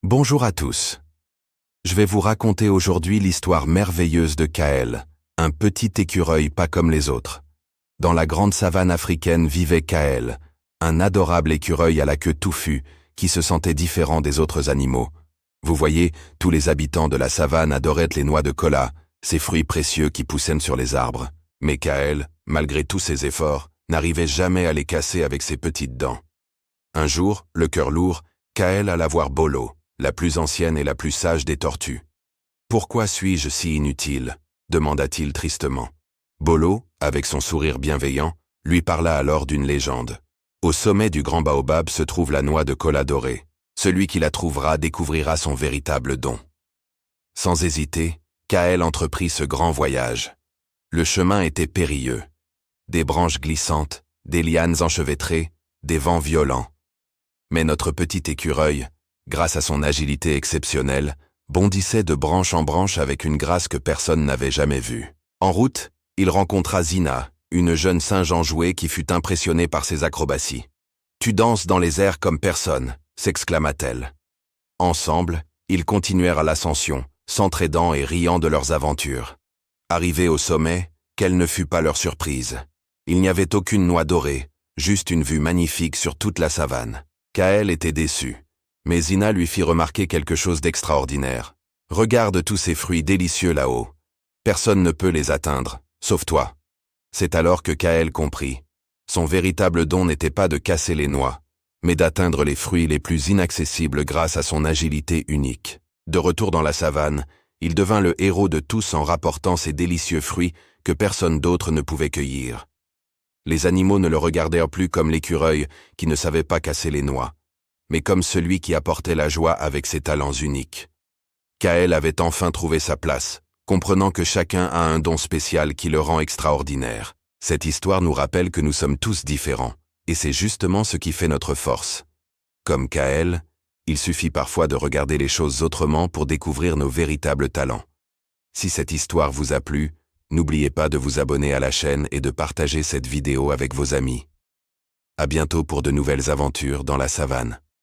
Bonjour à tous. Je vais vous raconter aujourd'hui l'histoire merveilleuse de Kaël, un petit écureuil pas comme les autres. Dans la grande savane africaine vivait Kaël, un adorable écureuil à la queue touffue qui se sentait différent des autres animaux. Vous voyez, tous les habitants de la savane adoraient les noix de kola, ces fruits précieux qui poussaient sur les arbres. Mais Kaël, malgré tous ses efforts, n'arrivait jamais à les casser avec ses petites dents. Un jour, le cœur lourd, Kaël alla voir Bolo, la plus ancienne et la plus sage des tortues. « Pourquoi suis-je si inutile ?» demanda-t-il tristement. Bolo, avec son sourire bienveillant, lui parla alors d'une légende. Au sommet du grand baobab se trouve la noix de kola dorée. Celui qui la trouvera découvrira son véritable don. Sans hésiter, Kaël entreprit ce grand voyage. Le chemin était périlleux. Des branches glissantes, des lianes enchevêtrées, des vents violents. Mais notre petit écureuil, grâce à son agilité exceptionnelle, bondissait de branche en branche avec une grâce que personne n'avait jamais vue. En route, il rencontra Zina, une jeune singe enjouée qui fut impressionnée par ses acrobaties. « Tu danses dans les airs comme personne », s'exclama-t-elle. Ensemble, ils continuèrent à l'ascension, s'entraidant et riant de leurs aventures. Arrivés au sommet, quelle ne fut pas leur surprise. Il n'y avait aucune noix dorée, juste une vue magnifique sur toute la savane. Kaël était déçu, mais Zina lui fit remarquer quelque chose d'extraordinaire. « Regarde tous ces fruits délicieux là-haut. Personne ne peut les atteindre, sauf toi. » C'est alors que Kaël comprit. Son véritable don n'était pas de casser les noix, mais d'atteindre les fruits les plus inaccessibles grâce à son agilité unique. De retour dans la savane, il devint le héros de tous en rapportant ces délicieux fruits que personne d'autre ne pouvait cueillir. Les animaux ne le regardèrent plus comme l'écureuil qui ne savait pas casser les noix, mais comme celui qui apportait la joie avec ses talents uniques. Kaël avait enfin trouvé sa place, comprenant que chacun a un don spécial qui le rend extraordinaire. Cette histoire nous rappelle que nous sommes tous différents, et c'est justement ce qui fait notre force. Comme Kaël, il suffit parfois de regarder les choses autrement pour découvrir nos véritables talents. Si cette histoire vous a plu, n'oubliez pas de vous abonner à la chaîne et de partager cette vidéo avec vos amis. À bientôt pour de nouvelles aventures dans la savane.